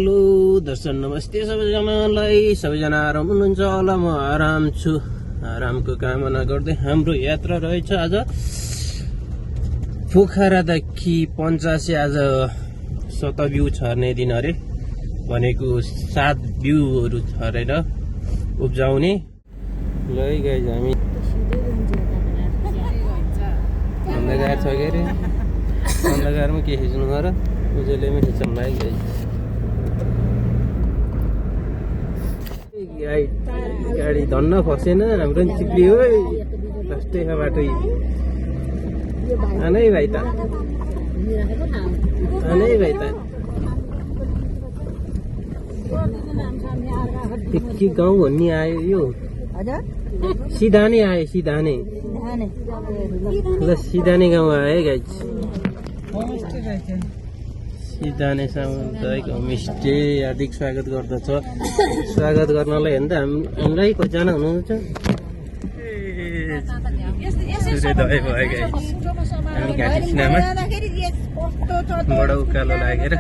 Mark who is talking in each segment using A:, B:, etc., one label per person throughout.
A: Hello दर्शक नमस्ते सबैजना आराम हुनुहुन्छ होला। म आराम छु। आरामको कामना गर्दै हाम्रो यात्रा रहेछ आज पोखरादेखि पञ्चासे। आज शतबिउ छर्ने दिन अरे, भनेको 7 बिउहरू छरेर उब्जाउने। ल गाइज हामी अन्धकार छ के अरे, अन्धकारमा के खिच्नु र उजेलैमा खिच्नु लागि गाइज। गाडी धन्न फसेन, हाम्रो नि चिप्लियो है लास्टै बाटो। आनै भाइ त आनै भाइ त के गाउँ भन्ने आयो यो, सिधा नै आयो, सिधा नै ल सिधाने गाउँ आयो है गाइज। सिधाने सामुदायिक होमस्टे हार्दिक स्वागत गर्दछ। स्वागत गर्नलाई हेर्दा हामीलाई कतिजना हुनुहुन्छ? सूर्योदय भयो गाइज। हामी घाँटी सिनामा बडा उकालो लागेर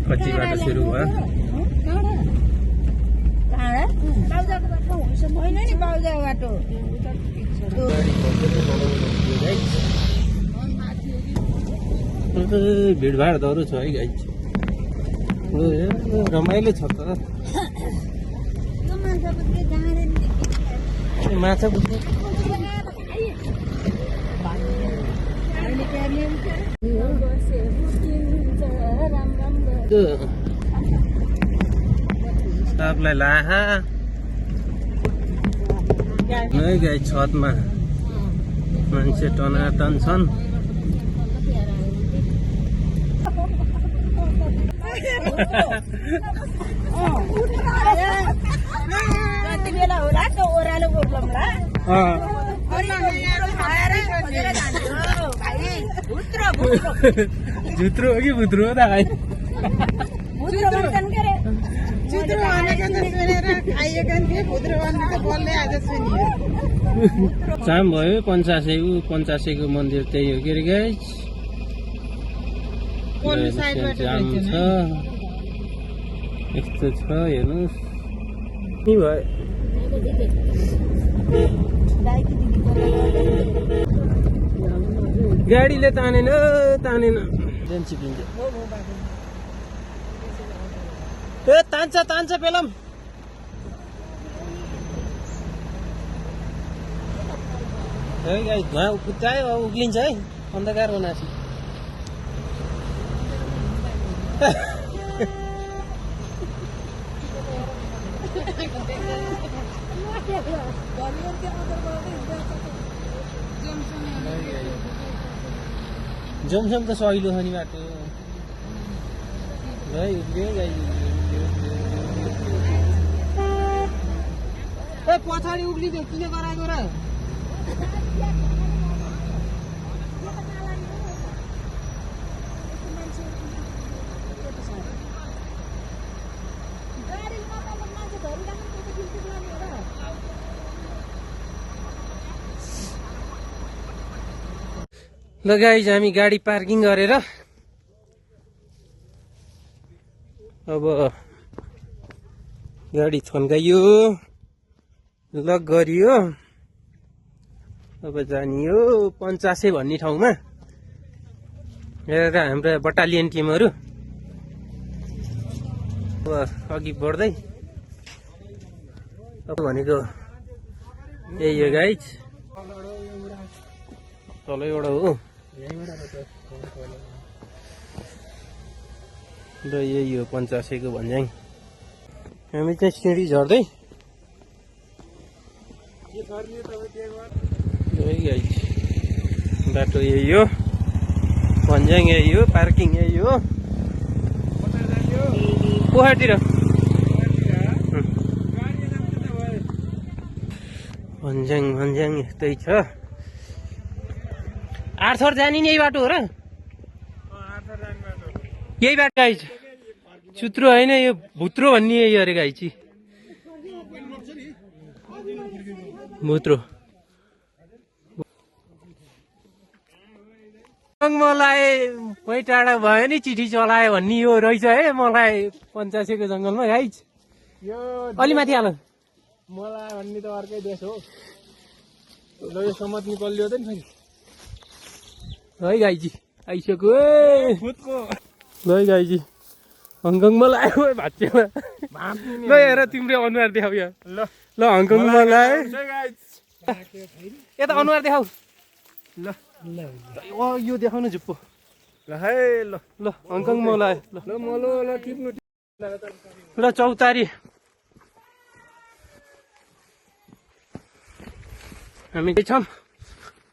A: कच्चीबाट सुरु भयो। भिडभाड दह्रो छ है गाइज। रमाइलो छ त। माछा बुझ्ने सबलाई लाहा नै गाई। छतमा मान्छे टनाटन छन्। झुत्रो हो कि भुत्रो हो त भाइ? जाम भयो पञ्चासेको मन्दिर त्यही हो के अरे गाइज। जाम छ यस्तो छ हेर्नुहोस्। नि भयो गाडीले तानेन चिप्लिन्छ। ए तान्छ पेलम। है गाइस धुवा उक्चायो, उक्लिन्छ है अन्धकार बनासी। जमसम त सहिलो छ नि बाटो है। उक्लियो गाइस। ए पछाडि उक्लिदियो, किन गराएको र? ल गाइज हामी गाडी पार्किङ गरेर अब गाडी थन्काइयो, लक गरियो। अब जानियो पञ्चासे भन्ने ठाउँमा हेरेर हाम्रो बटालियन टिमहरू अब अघि बढ्दै। अब भनेको यही हो गाइज, तलैबाट हो र यही हो पञ्चासेको भन्ज्याङ। हामी चाहिँ सिँढी झर्दै बाटो यही हो, भन्ज्याङ यही हो, पार्किङ यही हो। पोखरातिर भन्ज्याङ यस्तै छ। आर्थर जाने नि यही बाटो हो र? यही बाटो गाइज। चुत्रो होइन यो भुत्रो भन्ने यही अरे गाइज। भुत्रो मलाई मै टाढा भयो नि चिठी चलायो भन्ने यो रहेछ है मलाई 85 जंगलमा गाइज
B: यो
A: अलि माथि हाल
B: मलाई भन्ने त अर्कै देश हो ल यो समात निकल्यो त नि
A: है गाइजी आइसक्यो
B: खुदको
A: ल गाइजी हङकङमा लाग्यो भाँच्योमा ल हेर तिम्रो अनुहार देखाउ यहाँ ल हङकङमा लाग्यो यता अनुहार देखाउ ल यो देखाउनु झुप्पो
B: ल है ल
A: ल हङकङमा लाग्यो
B: ल मलो ल टिप्नु
A: ल चौतारी हामी के छौँ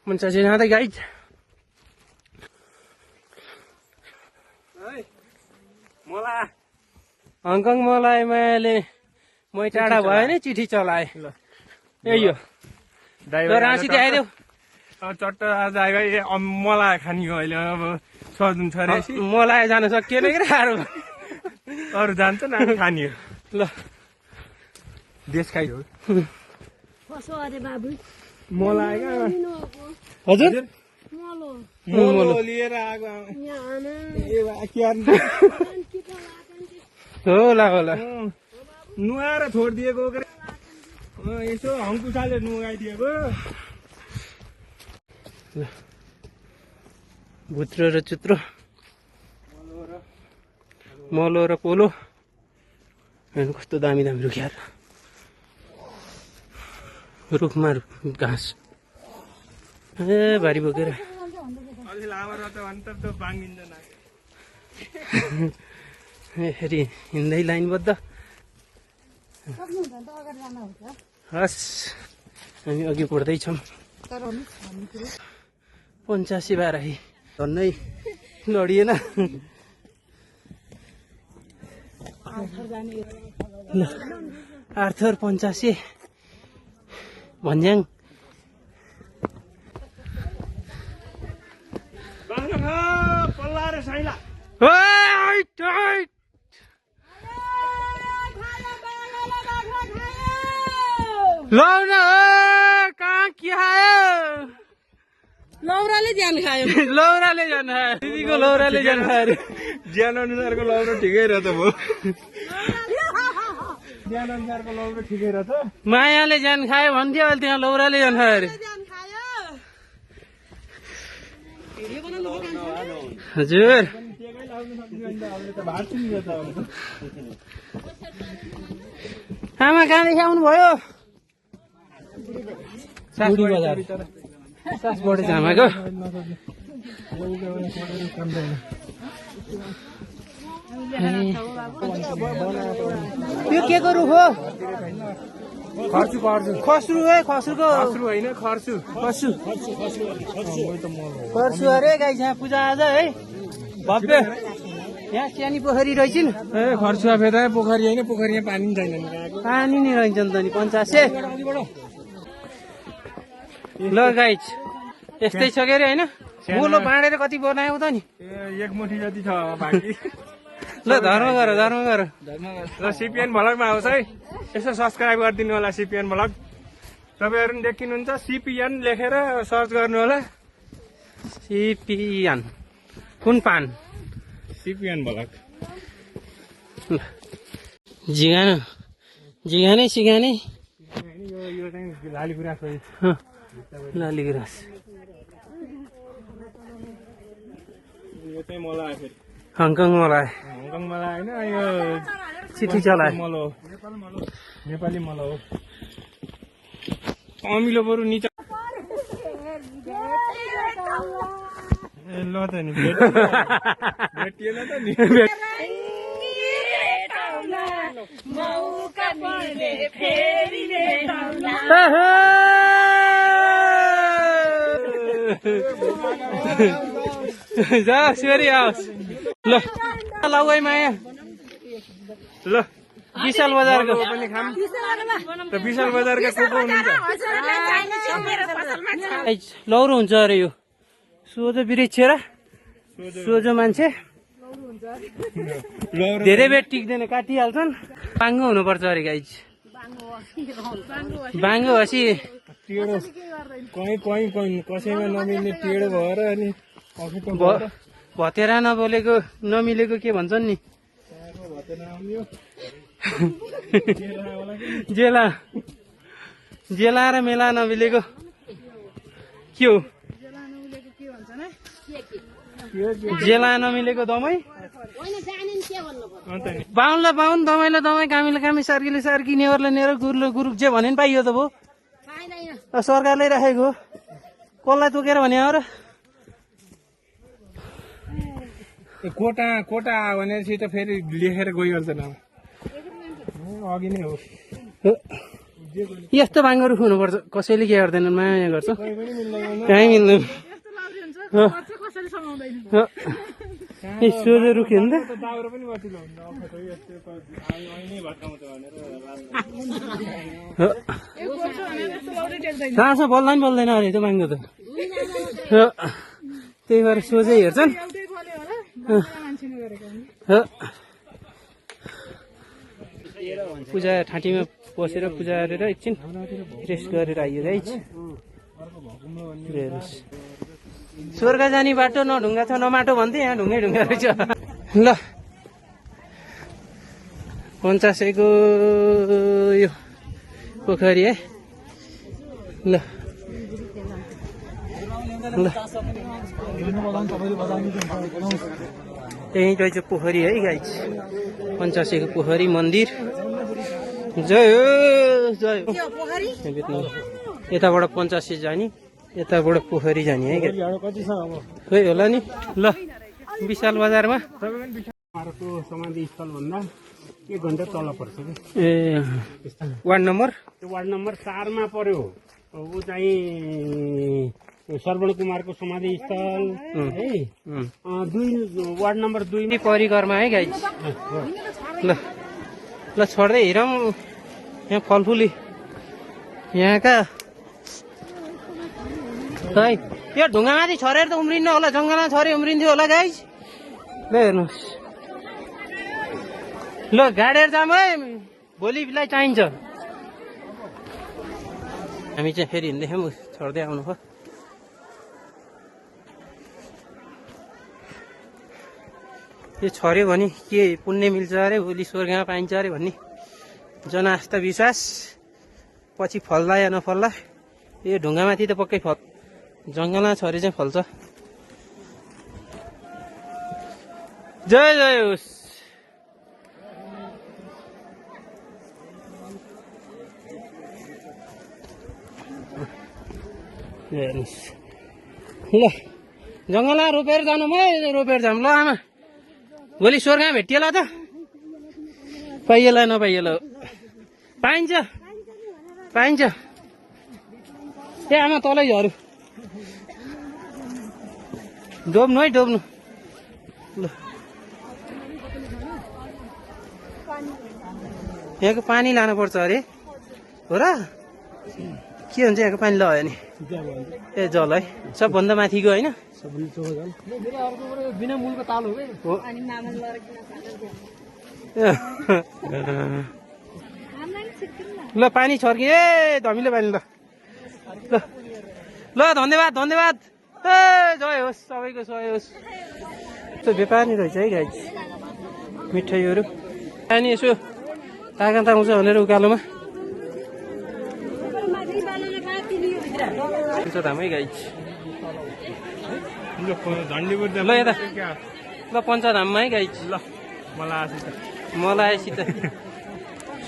A: मन्छे जाँदै गाइज
B: मलाई
A: हङकङ मलाई मायाले मै टाढा भयो नि चिठी चलाए यही हो ल राँसी देखाइदेऊ
B: चट्ट आज आयो मलाई खानी हो अहिले अब सजुन छ रे
A: मलाई जान सकिएन कि अरू
B: अरू जान्छ न खानी हो
A: ल
B: देश खाइ हो
C: कसो अरे बाबु
B: मलाई
A: हजुर
B: मलो लिएर आएको
A: होला होला
B: नुहाएर छोडिदिएको यसो हङ्कुसाले नुहाइदिएको
A: भुत्रो र चुत्रो मलो र पोलो हेर्नु कस्तो दामी दामी रुखिया रुखमा घाँस ए भारी बोकेर
B: अलि लामो रहेछ भने त बाङ्गिन्छ
A: फेरि हिँड्दै लाइनबद्ध हस् हामी अघि बढ्दैछौँ 85 बाराही झन्नै लडिएन आर्थर 85 भन्ज्याङ
B: पल्ला रे साइला
A: लौ न कहाँ के खायो
C: लौराले ज्यान खायो
A: लौराले जान खायो दिदीको लौराले जान खायो
B: ज्यान अनुसारको लौरो ठिकै रहेछ भयो ज्यान अनुसारको लौरो ठिकै रहेछ
A: मायाले जान खायो भन्थ्यो अहिले त्यहाँ लौराले जान खायो अरे हजुर आमा कहाँदेखि आउनु भयो सासबडे झामाको यो के को रुख हो
B: खर्चु खर्चु
A: खस्रु है खस्रुको
B: खर्चु होइन खर्चु
A: खस्रु खर्चु अरे गाई यहाँ पूजा आज है भव्य यहाँ सानी पोखरी रहेछन्
B: ए खर्चुवा फेदा पोखरी होइन पोखरी यहाँ पानी पनि छैन
A: पानी नै रहन्छ नि त नि 85 ल गाइज यस्तै छ के अरे होइन मुलो बाँडेर कति बनायो त नि
B: ए एक मुठी जति छ बाँकी
A: ल धर्म गर
B: ल सिपिएन भ्लगमा आउँछ है यसो सब्सक्राइब गरिदिनु होला सिपिएन भ्लग तपाईँहरू पनि देखिनुहुन्छ सिपिएन लेखेर सर्च गर्नु होला
A: सिपिएन कुन पान
B: सिपिएन भ्लग
A: जिगाने सिगाने
B: यो चाहिँ लाली गुराँस हो
A: लाली गुराँस
B: यो चाहिँ मलाई फेरि
A: हङकङ मलाई
B: हङकङ मलाई होइन यो
A: चिठी चलाए
B: मलो नेपाली मलो हो अमिलो बरु निचा ए ल त नि भेटिएन त नि
A: जा फेरि आओस् ल लगाइ माया
B: ल
A: विशाल बजारको
B: पनि खाम त विशाल बजारका को हुनुहुन्छ
A: लौरो हुन्छ अरे यो सोझो वृक्ष र सोझो मान्छे धेरै बेर टिक्दैन काटिहाल्छन् बाङ्गो हुनुपर्छ अरे गाइज बाङ्गो हसी
B: टेढो कहीँ कसैमा नमिल्ने टेढो भएर अनि
D: भतेरा नबोलेको नमिलेको के भन्छन् नि जेला जेला र मेला नमिलेको के हो जेला नमिलेको दमाई बाहुनलाई बाहुन दमाईलाई दमाई कामीलाई कामी सार्कीले सार्की नेवरले नेवर गुरुले गुरु जे भने नि पाइयो त भयो सरकारले राखेको कसलाई तोकेर भने हो र
B: कोटा कोटा भनेपछि त फेरि लेखेर गइहाल्छ न अघि नै हो
D: यस्तो भाङ्गहरू खुनुपर्छ कसैले के गर्दैनन् माया गर्छ कहीँ मिल्दैन सोझो रुख्यो नि त
B: दाउरा पनि बसिलो
D: कहाँसम्म बोल्दा नि बोल्दैन अरे त्यो भाङ्गो त त्यही भएर सोझै हेर्छन् पूजा ठाँटीमा बसेर पूजा गरेर एकछिन रेस्ट गरेर आइयो गाइज स्वर्ग जाने बाटो न ढुङ्गा छ न माटो भन्थे यहाँ ढुङ्गै ढुङ्गा रहेछ ल 50 यो पोखरी है ल ल यही रहेछ पोखरी है गाइज 50 पोखरी मन्दिर जय हो जय यताबाट 50 जाने यताबाट पोखरी जाने है खोइ होला नि ल विशाल बजारमा
B: समाधि स्थल भन्दा 1 घण्टा तल पर्छ
D: ए वार्ड नम्बर
B: त्यो वार्ड नम्बर 4 मा पर्यो ऊ चाहिँ श्रवण कुमारको समाधि स्थल है 2 वार्ड नम्बर 2
D: परिकरमा है गाइज ल ल छोड्दै हेरौँ यहाँ फलफुली यहाँका खै यो ढुङ्गामाथि छरेर त उम्रिन्न होला जङ्गलमा छरे उम्रिन्थ्यो होला गाइज ल हेर्नुहोस् ल गाडेर जाम है भोलिलाई चाहिन्छ हामी चाहिँ फेरि हिँड्दैछौँ छोड्दै आउनु भयो यो छर्यो भने के पुण्य मिल्छ अरे भोलि स्वर्गमा पाइन्छ अरे भन्ने जनआस्था विश्वास पछि फल्ला या नफल्ला यो ढुङ्गामाथि त पक्कै फल जङ्गलमा छरे चाहिँ फल्छ जय जय होस् ल जङ्गलमा रोपेर जानु म रोपेर जाऊँ ल आमा भोलि स्वर्गमा भेटिएला त पाइएला नपाइएला पाइन्छ पाइन्छ ए आमा तलै झऱ्यो डोब्नु है डोब्नु ल यहाँको पानी लानुपर्छ अरे हो र के हुन्छ यहाँको पानी लगायो नि ए जल है सबभन्दा माथिको होइन
B: बिना मूलको ताल हो
D: ल पानी छर्के ए धमिलो पानी ल ल ल धन्यवाद धन्यवाद ए जय होस् सबैको सहयोग होस् यस्तो व्यापारी रहेछ है गाइज मिठाईहरू पानी यसो तागत आउँछ भनेर उकालोमा धाम है गाइज ल यता ल पञ्चधाममा है गाइज
B: ल
D: मलाई आएसित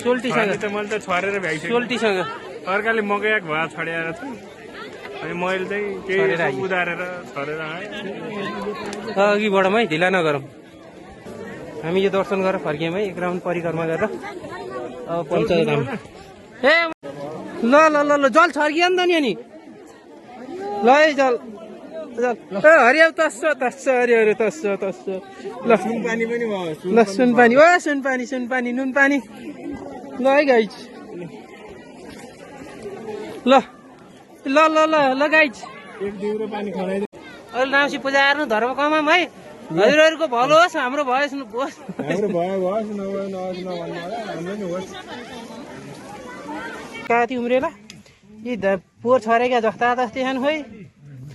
D: सोल्टीसँग
B: मैले त छरेर भ्याइसकेँ
D: सोल्टीसँग
B: अर्काले मकैयाक भएर छडेर छ अनि मैले चाहिँ केही उदारेर छरेर आएँ
D: अघिबाट है ढिला नगरौँ हामी यो दर्शन गरेर फर्क्यौँ है 1 राउन्ड परिक्रमा गरेर अब पञ्चधाम ए ल ल ल ल जल छर्कियो नि त नि अनि ल है जल जल हरियो तस्छ तस्छ हरियो हरियो तस्छ तस्छ ल
B: पानी पनि भयो
D: ल सुनपानी ओ सुनपानी सुनपानी नुनपानी ल है गाइज ल ल ल ल ल गाइज
B: 1 दिउरो पानी खनाइदियो
D: अहिले नाउँसी पूजा गर्नु धर्म कमाम है हजुरहरूको भलो होस् हाम्रो भयोस् होस्
B: हाम्रो भयो होस् नभए नहोस् नभन्नु हाम्रो नि होस्
D: कति उम्रेला यी पोहोर छरेका जस्ता जस्तै छन् खोइ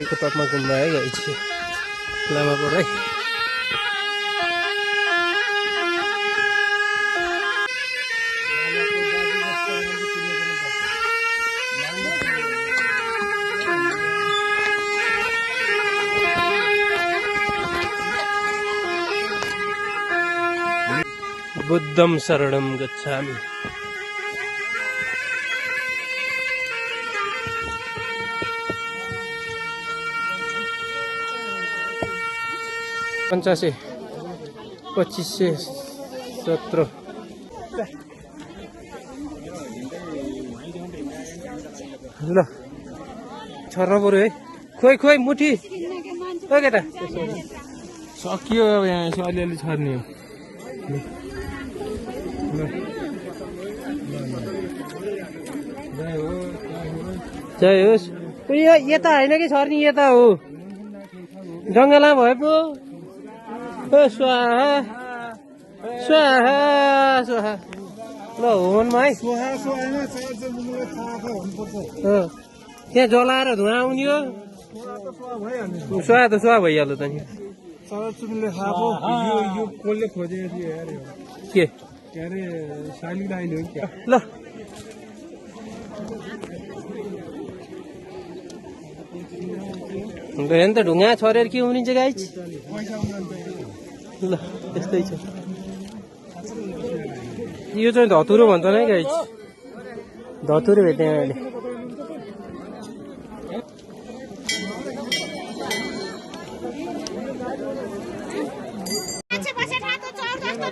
A: को टपमा घुम्न है गाइस लामा पढाइ बुद्धं शरणं गच्छामि पञ्चासे 2517 ल छर्न पऱ्यो है खोइ खोइ मुठी ओ केटा सकियो अब यहाँ यसो अलिअलि छर्ने हो जय होस् यो यता होइन कि छर्नी यता हो जङ्गला भए पो स्वाहा स्वाहा स्वाहा ल होमनमा है त्यहाँ जलाएर धुवा आउने हो स्वाहा त स्वाहा भइहाल्यो त नि के ल हेर्नु त ढुङ्गा छरेर के हुनिन्छ गाइस ल त्यस्तै छ यो चाहिँ धतुरो भन्छन् है गाइस धतुरो भेटेँ अहिले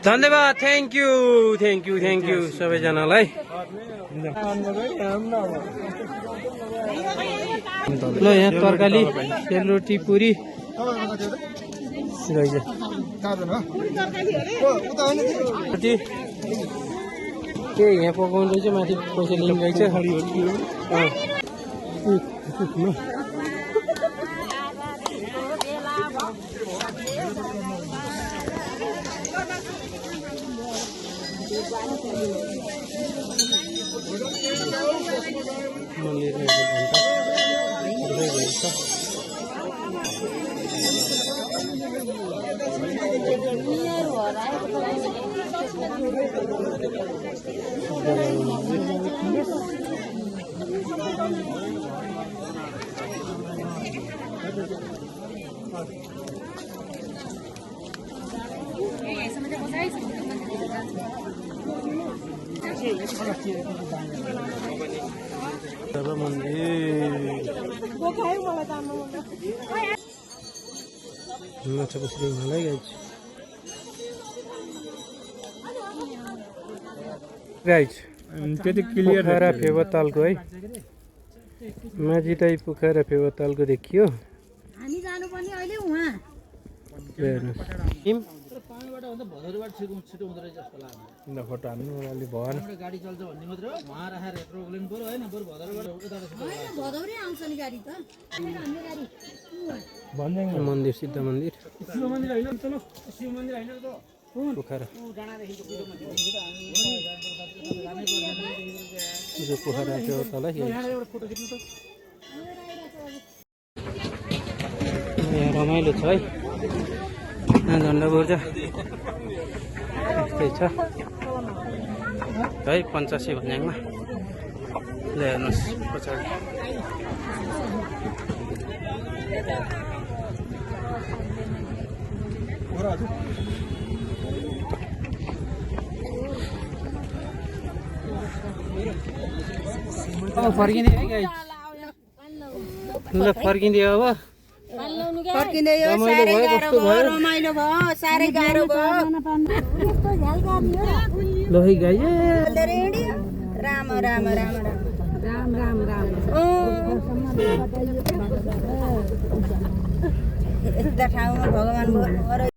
A: धन्यवाद थ्याङ्क यू सबैजनालाई ल यहाँ तरकारी सेलरोटी पुरी के यहाँ पकाउँदैछ माथि पैसा लिनु गएछ माछा कसरी मलाई गाइज त्यति क्लियर पोखरा फेवातालको है माझी पोखरा फेवातालको देखियो
C: हामी जानुपर्ने अहिले उहाँ
A: फोटो हाल्नु अलि भएन
E: गाडी चल्छ भन्ने मात्र हो वहाँ राखेर यत्रो उब्लिनु पर्यो होइन बरु भदौरेबाट उता
C: भदौरे आउँछ नि गाडी त हाम्रो गाडी
A: मन्दिर सिद्ध मन्दिर
B: शिव मन्दिर होइन चलो शिव मन्दिर होइन त
A: पोखरा
E: डाँडादेखिको
A: यो पोखरा फेवाताल है
B: एउटा फोटो खिच्नु त
A: यहाँ रमाइलो छ है यहाँ झन्डा बोर्जा यस्तै छ है 85 भन्ज्याङमा ल हेर्नुहोस् पछाडि फर्किने है गाइस ल फर्किँदै अब
C: फर्किँदै यो साह्रै गाह्रो भयो रमाइलो भयो साह्रै गाह्रो भयो
A: ल है गाइस
C: राम राम राम राम राम राम राम यस्ता ठाउँमा भगवान्